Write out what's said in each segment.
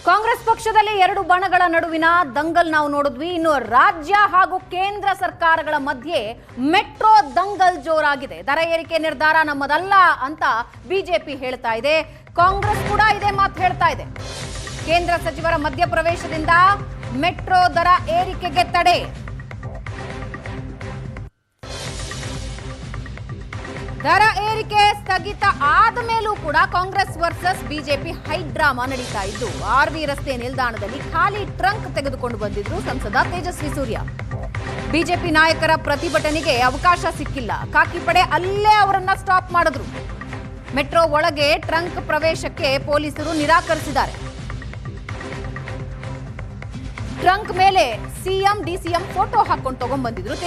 ಕಾಂಗ್ರೆಸ್ ಪಕ್ಷದಲ್ಲಿ ಎರಡು ಬಣಗಳ ನಡುವಿನ ದಂಗಲ್ ನಾವು ನೋಡಿದ್ವಿ. ಇನ್ನು ರಾಜ್ಯ ಹಾಗೂ ಕೇಂದ್ರ ಸರ್ಕಾರಗಳ ಮಧ್ಯೆ ಮೆಟ್ರೋ ದಂಗಲ್ ಜೋರಾಗಿದೆ. ದರ ಏರಿಕೆ ನಿರ್ಧಾರ ನಮ್ಮದಲ್ಲ ಅಂತ ಬಿಜೆಪಿ ಹೇಳ್ತಾ ಇದೆ. ಕಾಂಗ್ರೆಸ್ ಕೂಡ ಇದೇ ಮಾತು ಹೇಳ್ತಾ ಇದೆ. ಕೇಂದ್ರ ಸಚಿವರ ಮಧ್ಯಪ್ರವೇಶದಿಂದ ಮೆಟ್ರೋ ದರ ಏರಿಕೆಗೆ ತಡೆ. ದರ ಏರಿಕೆ ಸ್ಥಗಿತ ಆದ ಮೇಲೂ ಕೂಡ Congress versus BJP high drama ನಡೀತಾ ಇದ್ದು, ಆರ್ವಿ ರಸ್ತೆ ನಿಲ್ದಾಣದಲ್ಲಿ ಖಾಲಿ ಟ್ರಂಕ್ ತೆಗೆದುಕೊಂಡು ಬಂದಿದ್ರು ಸಂಸದ ತೇಜಸ್ವಿ ಸೂರ್ಯ. ಬಿಜೆಪಿ ನಾಯಕರ ಪ್ರತಿಭಟನೆಗೆ ಅವಕಾಶ ಸಿಕ್ಕಿಲ್ಲ. ಖಾಕಿ ಪಡೆ ಅಲ್ಲೇ ಅವರನ್ನ ಸ್ಟಾಪ್ ಮಾಡಿದ್ರು. ಮೆಟ್ರೋ ಒಳಗೆ ಟ್ರಂಕ್ ಪ್ರವೇಶಕ್ಕೆ ಪೊಲೀಸರು ನಿರಾಕರಿಸಿದ್ದಾರೆ. ಟ್ರಂಕ್ ಮೇಲೆ ಸಿಎಂ ಡಿಸಿಎಂ ಫೋಟೋ ಹಾಕೊಂಡು ತಗೊಂಡ್ಬಂದಿದ್ರು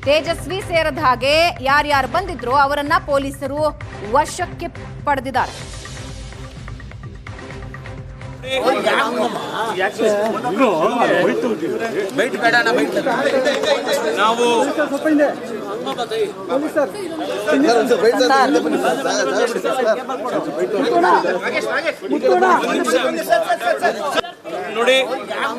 ತೇಜಸ್ವಿ ಸೇರದ ಹಾಗೆ ಯಾರ್ಯಾರು ಬಂದಿದ್ರು ಅವರನ್ನ ಪೊಲೀಸರು ವಶಕ್ಕೆ ಪಡೆದಿದ್ದಾರೆ. ನೋಡಿ ನಾವು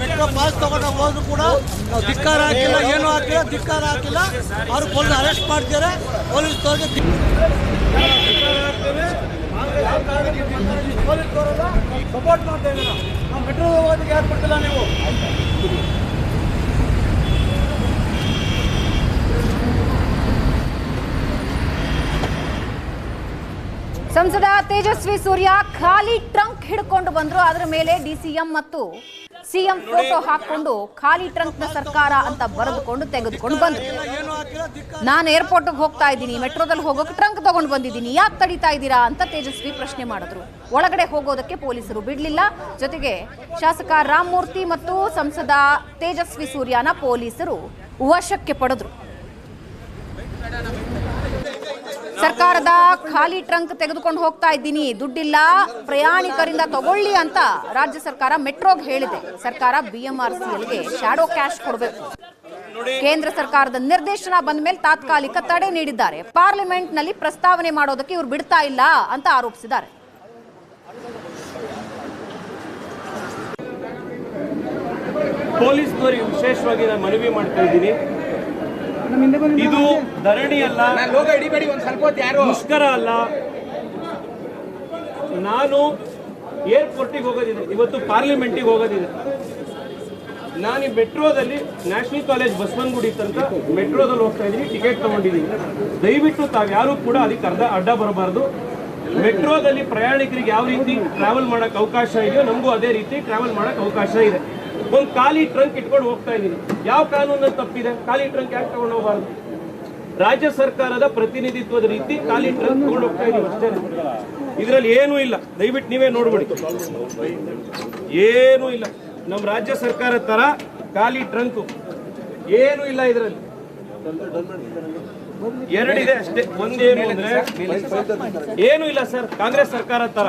ಮೆಟ್ರೋ ಪಾಸ್ ತಗೊಂಡು ಹೋದ್ರು ಕೂಡ ನಾವು ಧಿಕ್ಕಾರ ಹಾಕಿಲ್ಲ, ಏನು ಹಾಕಿಲ್ಲ, ಧಿಕ್ಕಾರ ಹಾಕಿಲ್ಲ. ಅವರು ಪೊಲೀಸ್ ಅರೆಸ್ಟ್ ಮಾಡ್ತಾರೆ. ಪೊಲೀಸ್ ಸಪೋರ್ಟ್ ಮಾಡ್ತಾ ಇದ್ದೀರಾ. ನಾವು ಮೆಟ್ರೋ ಹೋಗೋದಕ್ಕೆ ಯಾರು ಕೊಟ್ಟಿಲ್ಲ ನೀವು. ಸಂಸದ ತೇಜಸ್ವಿ ಸೂರ್ಯ ಖಾಲಿ ಟ್ರಂಕ್ ಹಿಡ್ಕೊಂಡು ಬಂದ್ರು. ಅದರ ಮೇಲೆ ಡಿಸಿಎಂ ಮತ್ತು ಸಿಎಂ ಫೋಟೋ ಹಾಕೊಂಡು ಖಾಲಿ ಟ್ರಂಕ್ ನ ಸರ್ಕಾರ ಅಂತ ಬರೆದುಕೊಂಡು ತೆಗೆದುಕೊಂಡು ಬಂದ್ರು. ನಾನು ಏರ್ಪೋರ್ಟ್ ಹೋಗ್ತಾ ಇದ್ದೀನಿ, ಮೆಟ್ರೋದಲ್ಲಿ ಹೋಗೋಕೆ ಟ್ರಂಕ್ ತಗೊಂಡು ಬಂದಿದ್ದೀನಿ, ಯಾಕೆ ತಡೀತಾ ಇದ್ದೀರಾ ಅಂತ ತೇಜಸ್ವಿ ಪ್ರಶ್ನೆ ಮಾಡಿದ್ರು. ಒಳಗಡೆ ಹೋಗೋದಕ್ಕೆ ಪೊಲೀಸರು ಬಿಡ್ಲಿಲ್ಲ. ಜೊತೆಗೆ ಶಾಸಕ ರಾಮಮೂರ್ತಿ ಮತ್ತು ಸಂಸದ ತೇಜಸ್ವಿ ಸೂರ್ಯನ ಪೊಲೀಸರು ವಶಕ್ಕೆ ಪಡೆದ್ರು. ಸರ್ಕಾರದ ಖಾಲಿ ಟ್ರಂಕ್ ತೆಗೆದುಕೊಂಡು ಹೋಗ್ತಾ ಇದ್ದೀನಿ, ದುಡ್ಡಿಲ್ಲ, ಪ್ರಯಾಣಿಕರಿಂದ ತಗೊಳ್ಳಿ ಅಂತ ರಾಜ್ಯ ಸರ್ಕಾರ ಮೆಟ್ರೋಗೆ ಹೇಳಿದೆ. ಸರ್ಕಾರ ಬಿಎಂಆರ್ಸಿಎಲ್ಗೆ ಶಾಡೋ ಕ್ಯಾಶ್ ಕೊಡಬೇಕು. ಕೇಂದ್ರ ಸರ್ಕಾರದ ನಿರ್ದೇಶನ ಬಂದ ಮೇಲೆ ತಾತ್ಕಾಲಿಕ ತಡೆ ನೀಡಿದ್ದಾರೆ. ಪಾರ್ಲಿಮೆಂಟ್ ನಲ್ಲಿ ಪ್ರಸ್ತಾವನೆ ಮಾಡೋದಕ್ಕೆ ಇವರು ಬಿಡ್ತಾ ಇಲ್ಲ ಅಂತ ಆರೋಪಿಸಿದ್ದಾರೆ. ಪೊಲೀಸ್ನವರಿಗೆ ವಿಶೇಷವಾಗಿ ನಾನು ಮನವಿ ಮಾಡ್ತಾ ಇದ್ದೀನಿ. ಇದು ಧರಣಿ ಅಲ್ಲ, ಮುಷ್ಕರ ಅಲ್ಲ. ನಾನು ಏರ್ಪೋರ್ಟಿಗೆ ಹೋಗೋದಿದೆ, ಇವತ್ತು ಪಾರ್ಲಿಮೆಂಟಿಗೆ ಹೋಗೋದಿದೆ. ನಾನು ಈ ಮೆಟ್ರೋದಲ್ಲಿ ನ್ಯಾಷನಲ್ ಕಾಲೇಜ್ ಬಸವನಗುಡಿ ತನಕ ಮೆಟ್ರೋದಲ್ಲಿ ಹೋಗ್ತಾ ಇದ್ದೀನಿ, ಟಿಕೆಟ್ ತಗೊಂಡಿದ್ದೀನಿ. ದಯವಿಟ್ಟು ತಾವ್ಯಾರು ಕೂಡ ಅದಕ್ಕೆ ಅಡ್ಡ ಬರಬಾರ್ದು. ಮೆಟ್ರೋದಲ್ಲಿ ಪ್ರಯಾಣಿಕರಿಗೆ ಯಾವ ರೀತಿ ಟ್ರಾವೆಲ್ ಮಾಡಕ್ಕೆ ಅವಕಾಶ ಇದೆಯೋ ನಮಗೂ ಅದೇ ರೀತಿ ಟ್ರಾವೆಲ್ ಮಾಡಕ್ಕೆ ಅವಕಾಶ ಇದೆ. ಒಂದು ಖಾಲಿ ಟ್ರಂಕ್ ಇಟ್ಕೊಂಡು ಹೋಗ್ತಾ ಇದ್ದೀನಿ. ಯಾವ ಕಾನೂನಲ್ಲಿ ತಪ್ಪಿದೆ? ಖಾಲಿ ಟ್ರಂಕ್ ಯಾಕೆ ತಗೊಂಡು ಹೋಗಬಾರ್ದು? ರಾಜ್ಯ ಸರ್ಕಾರದ ಪ್ರತಿನಿಧಿತ್ವದ ರೀತಿ ಖಾಲಿ ಟ್ರಂಕ್ ತಗೊಂಡು ಹೋಗ್ತಾ ಇದೀವಿ ಅಷ್ಟೇ. ಇದರಲ್ಲಿ ಏನೂ ಇಲ್ಲ, ದಯವಿಟ್ಟು ನೀವೇ ನೋಡ್ಬಿಡಿ. ಏನೂ ಇಲ್ಲ, ನಮ್ಮ ರಾಜ್ಯ ಸರ್ಕಾರ ತರ ಖಾಲಿ ಟ್ರಂಕ್ ಏನೂ ಇಲ್ಲ. ಇದರಲ್ಲಿ ಎರಡಿದೆ ಅಷ್ಟೇ. ಒಂದೇನು ಅಂದ್ರೆ ಏನೂ ಇಲ್ಲ ಸರ್, ಕಾಂಗ್ರೆಸ್ ಸರ್ಕಾರ ತರ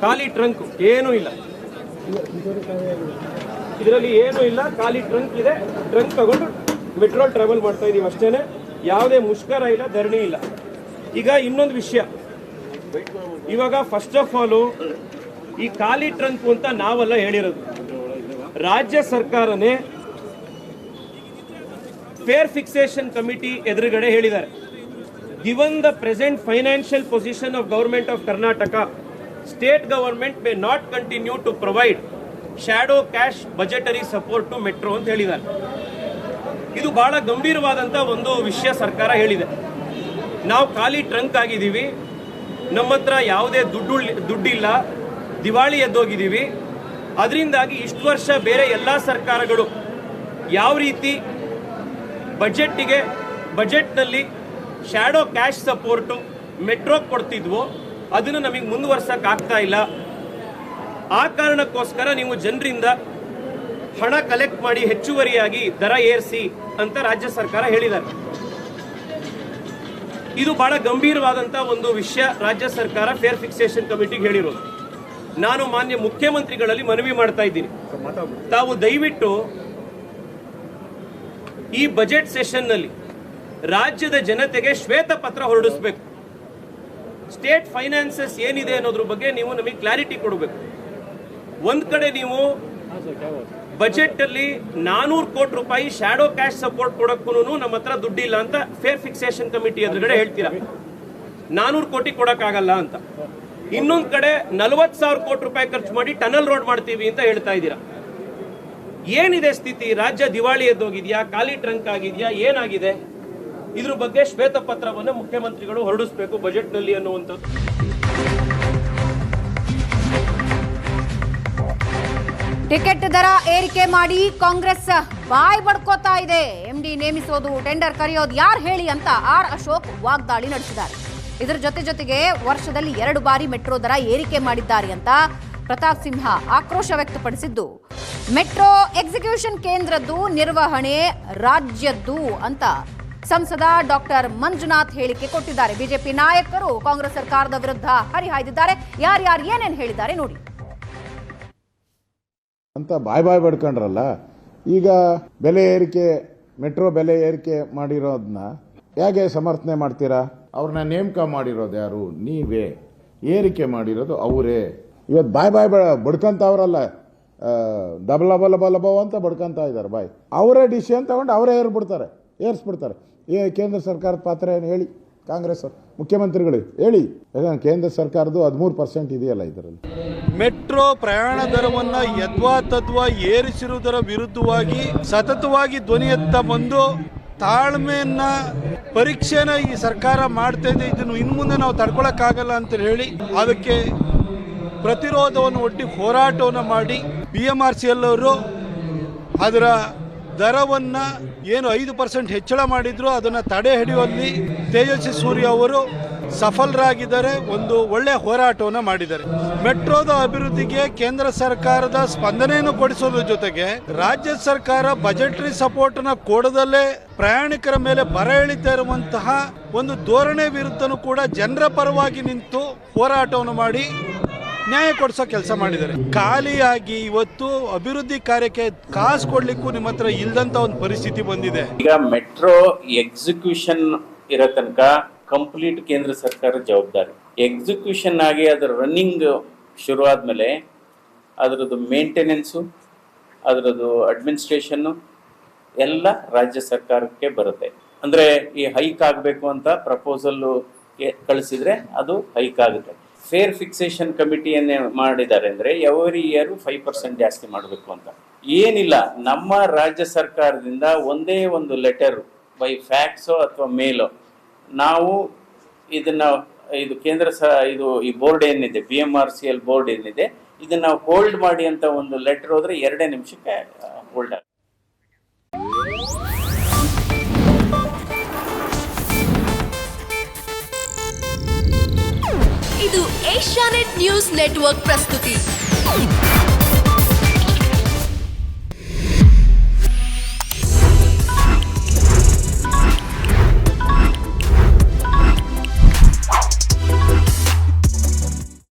ಖಾಲಿ ಟ್ರಂಕ್ ಏನೂ ಇಲ್ಲ. ಇದರಲ್ಲಿ ಏನೂ ಇಲ್ಲ, ಖಾಲಿ ಟ್ರಂಕ್ ಇದೆ. ಟ್ರಂಕ್ ತಗೊಂಡು ಮೆಟ್ರೋ ಟ್ರಾವೆಲ್ ಮಾಡ್ತಾ ಇದೀವಿ ಅಷ್ಟೇನೆ. ಯಾವುದೇ ಮುಷ್ಕರ ಇಲ್ಲ, ಧರಣಿ ಇಲ್ಲ. ಈಗ ಇನ್ನೊಂದು ವಿಷಯ, ಇವಾಗ ಫಸ್ಟ್ ಆಫ್ ಆಲ್ ಈ ಖಾಲಿ ಟ್ರಂಕ್ ಅಂತ ನಾವೆಲ್ಲ ಹೇಳಿರೋದು, ರಾಜ್ಯ ಸರ್ಕಾರನೇ ಫೇರ್ ಫಿಕ್ಸೇಷನ್ ಕಮಿಟಿ ಎದುರುಗಡೆ ಹೇಳಿದ್ದಾರೆ. Given the present financial position of government of Karnataka, state government may not continue to provide shadow cash budgetary support to metro ಅಂತ ಹೇಳಿದ್ದಾರೆ. ಇದು ಬಹಳ ಗಂಭೀರವಾದಂಥ ಒಂದು ವಿಷಯ ಸರ್ಕಾರ ಹೇಳಿದೆ. ನಾವು ಖಾಲಿ ಟ್ರಂಕ್ ಆಗಿದ್ದೀವಿ, ನಮ್ಮ ಹತ್ರ ಯಾವುದೇ ದುಡ್ಡಿಲ್ಲ, ದಿವಾಳಿ ಎದ್ದೋಗಿದ್ದೀವಿ. ಅದರಿಂದಾಗಿ ಇಷ್ಟು ವರ್ಷ ಬೇರೆ ಎಲ್ಲ ಸರ್ಕಾರಗಳು ಯಾವ ರೀತಿ ಬಜೆಟ್ನಲ್ಲಿ ಶಾಡೋ ಕ್ಯಾಶ್ ಸಪೋರ್ಟು ಮೆಟ್ರೋ ಕೊಡ್ತಿದ್ವೋ ಅದನ್ನು ನಮಗೆ ಮುಂದುವರ್ಸಕ್ಕೆ ಆಗ್ತಾ ಇಲ್ಲ. ಆ ಕಾರಣಕ್ಕೋಸ್ಕರ ನೀವು ಜನರಿಂದ ಹಣ ಕಲೆಕ್ಟ್ ಮಾಡಿ ಹೆಚ್ಚುವರಿಯಾಗಿ ದರ ಏರಿಸಿ ಅಂತ ರಾಜ್ಯ ಸರ್ಕಾರ ಹೇಳಿದ್ದಾರೆ. ಇದು ಬಹಳ ಗಂಭೀರವಾದಂಥ ಒಂದು ವಿಷಯ ರಾಜ್ಯ ಸರ್ಕಾರ ಫೇರ್ ಫಿಕ್ಸೇಷನ್ ಕಮಿಟಿಗೆ ಹೇಳಿರೋದು. ನಾನು ಮಾನ್ಯ ಮುಖ್ಯಮಂತ್ರಿಗಳಲ್ಲಿ ಮನವಿ ಮಾಡ್ತಾ ಇದ್ದೀನಿ, ತಾವು ದಯವಿಟ್ಟು ಈ ಬಜೆಟ್ ಸೆಷನ್ನಲ್ಲಿ ರಾಜ್ಯದ ಜನತೆಗೆ ಶ್ವೇತಪತ್ರ ಹೊರಡಿಸಬೇಕು. ಸ್ಟೇಟ್ ಫೈನಾನ್ಸಸ್ ಏನಿದೆ ಅನ್ನೋದ್ರ ಬಗ್ಗೆ ನೀವು ನಮಗೆ ಕ್ಲಾರಿಟಿ ಕೊಡಬೇಕು. ಒಂದ್ ಕಡೆ ನೀವು ಬಜೆಟ್ ಅಲ್ಲಿ 400 ಕೋಟಿ ರೂಪಾಯಿ ಶಾಡೋ ಕ್ಯಾಶ್ ಸಪೋರ್ಟ್ ಕೊಡಕ್ಕೂ ನಮ್ಮ ಹತ್ರ ದುಡ್ಡಿಲ್ಲ ಅಂತ ಫೇರ್ ಫಿಕ್ಸೇಷನ್ ಕಮಿಟಿ ಎದುರುಗಡೆ ಹೇಳ್ತೀರಾ, 400 ಕೋಟಿ ಕೊಡಕ್ಕಾಗಲ್ಲ ಅಂತ. ಇನ್ನೊಂದ್ ಕಡೆ 40,000 ಕೋಟಿ ರೂಪಾಯಿ ಖರ್ಚು ಮಾಡಿ ಟನಲ್ ರೋಡ್ ಮಾಡ್ತೀವಿ ಅಂತ ಹೇಳ್ತಾ ಇದ್ದೀರಾ. ಏನಿದೆ ಸ್ಥಿತಿ? ರಾಜ್ಯ ದಿವಾಳಿ ಎದ್ದೋಗಿದ್ಯಾ? ಖಾಲಿ ಟ್ರಂಕ್ ಆಗಿದ್ಯಾ? ಏನಾಗಿದೆ? ಇದ್ರ ಬಗ್ಗೆ ಶ್ವೇತಪತ್ರವನ್ನು ಮುಖ್ಯಮಂತ್ರಿಗಳು ಹೊರಡಿಸಬೇಕು ಬಜೆಟ್ ನಲ್ಲಿ ಅನ್ನುವಂಥದ್ದು. ಟಿಕೆಟ್ ದರ ಏರಿಕೆ ಮಾಡಿ ಕಾಂಗ್ರೆಸ್ ಬಾಯ್ ಬಡ್ಕೋತಾ ಇದೆ. ಎಂಡಿ ನೇಮಿಸೋದು, ಟೆಂಡರ್ ಕರೆಯೋದು ಯಾರು ಹೇಳಿ ಅಂತ ಆರ್ ಅಶೋಕ್ ವಾಗ್ದಾಳಿ ನಡೆಸಿದ್ದಾರೆ. ಇದರ ಜೊತೆಗೆ ವರ್ಷದಲ್ಲಿ 2 ಬಾರಿ ಮೆಟ್ರೋ ದರ ಏರಿಕೆ ಮಾಡಿದ್ದಾರೆ ಅಂತ ಪ್ರತಾಪ್ ಸಿಂಹ ಆಕ್ರೋಶ ವ್ಯಕ್ತಪಡಿಸಿದ್ದು, ಮೆಟ್ರೋ ಎಕ್ಸಿಕ್ಯೂಷನ್ ಕೇಂದ್ರದ್ದು ನಿರ್ವಹಣೆ ರಾಜ್ಯದ್ದು ಅಂತ ಸಂಸದ ಡಾಕ್ಟರ್ ಮಂಜುನಾಥ್ ಹೇಳಿಕೆ ಕೊಟ್ಟಿದ್ದಾರೆ. ಬಿಜೆಪಿ ನಾಯಕರು ಕಾಂಗ್ರೆಸ್ ಸರ್ಕಾರದ ವಿರುದ್ಧ ಹರಿಹಾಯ್ದಿದ್ದಾರೆ. ಯಾರ್ಯಾರು ಏನೇನು ಹೇಳಿದ್ದಾರೆ ನೋಡಿ ಅಂತ ಬಾಯ್ ಬಡ್ಕೊಂಡ್ರಲ್ಲ. ಈಗ ಬೆಲೆ ಏರಿಕೆ, ಮೆಟ್ರೋ ಬೆಲೆ ಏರಿಕೆ ಮಾಡಿರೋದನ್ನ ಹೇಗೆ ಸಮರ್ಥನೆ ಮಾಡ್ತೀರಾ? ಅವ್ರನ್ನ ನೇಮಕ ಮಾಡಿರೋದು ಯಾರು? ನೀವೇ. ಏರಿಕೆ ಮಾಡಿರೋದು ಅವರೇ. ಇವತ್ತು ಬಾಯ್ ಬಡ್ಕೊಂತವ್ರಲ್ಲ, ಡಬಲ್ ಅಂತ ಬಡ್ಕೊಂತ ಇದ್ದಾರೆ. ಅವರೇ ಡಿಸಿಷನ್ ತಗೊಂಡು ಅವರೇ ಏರಿಸ್ಬಿಡ್ತಾರೆ. ಕೇಂದ್ರ ಸರ್ಕಾರದ ಪಾತ್ರ ಏನು ಹೇಳಿ? ಕಾಂಗ್ರೆಸ್ ಮುಖ್ಯಮಂತ್ರಿಗಳು ಹೇಳಿ. ಕೇಂದ್ರ ಸರ್ಕಾರದ್ದು 13% ಇದೆಯಲ್ಲ ಇದರಲ್ಲಿ. ಮೆಟ್ರೋ ಪ್ರಯಾಣ ದರವನ್ನು ಯದ್ವಾತದ್ವಾ ಏರಿಸಿರುವುದರ ವಿರುದ್ಧವಾಗಿ ಸತತವಾಗಿ ಧ್ವನಿ ಎತ್ತ ಬಂದು ತಾಳ್ಮೆಯನ್ನ ಪರೀಕ್ಷೆನ ಈ ಸರ್ಕಾರ ಮಾಡ್ತಾ ಇದೆ. ಇದನ್ನು ಇನ್ನು ಮುಂದೆ ನಾವು ತಡ್ಕೊಳಕ್ಕಾಗಲ್ಲ ಅಂತ ಹೇಳಿ ಅದಕ್ಕೆ ಪ್ರತಿರೋಧವನ್ನು ಒಡ್ಡಿ ಹೋರಾಟವನ್ನು ಮಾಡಿ BMRCL ಅವರು ಅದರ ದರವನ್ನು ಏನು 5% ಹೆಚ್ಚಳ ಮಾಡಿದ್ರು ಅದನ್ನು ತಡೆ ಹಿಡಿಯುವಲ್ಲಿ ತೇಜಸ್ವಿ ಸೂರ್ಯ ಅವರು ಸಫಲರಾಗಿದ್ದಾರೆ. ಒಂದು ಒಳ್ಳೆ ಹೋರಾಟವನ್ನು ಮಾಡಿದ್ದಾರೆ. ಮೆಟ್ರೋದ ಅಭಿವೃದ್ಧಿಗೆ ಕೇಂದ್ರ ಸರ್ಕಾರದ ಸ್ಪಂದನೆಯನ್ನು ಕೊಡಿಸೋದ್ರ ಜೊತೆಗೆ ರಾಜ್ಯ ಸರ್ಕಾರ ಬಜೆಟರಿ ಸಪೋರ್ಟ್ ನ ಕೊಡದಲ್ಲೇ ಪ್ರಯಾಣಿಕರ ಮೇಲೆ ಬರ ಎಳಿತಾ ಇರುವಂತಹ ಒಂದು ಧೋರಣೆ ವಿರುದ್ಧನೂ ಕೂಡ ಜನರ ಪರವಾಗಿ ನಿಂತು ಹೋರಾಟವನ್ನು ಮಾಡಿ ನ್ಯಾಯ ಕೊಡಿಸೋ ಕೆಲಸ ಮಾಡಿದ್ದಾರೆ. ಖಾಲಿಯಾಗಿ ಇವತ್ತು ಅಭಿವೃದ್ಧಿ ಕಾರ್ಯಕ್ಕೆ ಕಾಸು ಕೊಡ್ಲಿಕ್ಕೂ ನಿಮ್ಮ ಹತ್ರ ಇಲ್ದಂತ ಒಂದು ಪರಿಸ್ಥಿತಿ ಬಂದಿದೆ. ಈಗ ಮೆಟ್ರೋ ಎಕ್ಸಿಕ್ಯೂಷನ್ ಇರೋ ತನಕ ಕಂಪ್ಲೀಟ್ ಕೇಂದ್ರ ಸರ್ಕಾರದ ಜವಾಬ್ದಾರಿ. ಎಕ್ಸಿಕ್ಯೂಷನ್ ಆಗಿ ಅದರ ರನ್ನಿಂಗ್ ಶುರು ಆದ್ಮೇಲೆ ಅದರದ್ದು ಮೇಂಟೆನೆನ್ಸು, ಅದರದ್ದು ಅಡ್ಮಿನಿಸ್ಟ್ರೇಷನ್ನು ಎಲ್ಲ ರಾಜ್ಯ ಸರ್ಕಾರಕ್ಕೆ ಬರುತ್ತೆ. ಅಂದರೆ ಈ ಹೈಕ್ ಆಗಬೇಕು ಅಂತ ಪ್ರಪೋಸಲ್ ಕಳಿಸಿದ್ರೆ ಅದು ಹೈಕ್ ಆಗುತ್ತೆ. ಫೇರ್ ಫಿಕ್ಸೇಷನ್ ಕಮಿಟಿಯನ್ನೇ ಮಾಡಿದ್ದಾರೆ ಅಂದರೆ ಎವರಿ ಇಯರ್ 5% ಜಾಸ್ತಿ ಮಾಡಬೇಕು ಅಂತ ಏನಿಲ್ಲ. ನಮ್ಮ ರಾಜ್ಯ ಸರ್ಕಾರದಿಂದ ಒಂದೇ ಒಂದು ಲೆಟರ್ ಬೈ ಫ್ಯಾಕ್ಸೋ ಅಥವಾ ಮೇಲೋ ನಾವು ಇದು ಕೇಂದ್ರ ಈ ಬೋರ್ಡ್ ಏನಿದೆ, BMRCL ಬೋರ್ಡ್ ಏನಿದೆ, ಇದನ್ನ ಹೋಲ್ಡ್ ಮಾಡಿ ಅಂತ ಒಂದು ಲೆಟರ್ ಹೋದ್ರೆ 2 ನಿಮಿಷಕ್ಕೆ ಹೋಲ್ಡ್ ಆಗುತ್ತೆ. ಇದು ಏಷ್ಯಾನೆಟ್ ನ್ಯೂಸ್ ನೆಟ್ವರ್ಕ್ ಪ್ರಸ್ತುತಿ.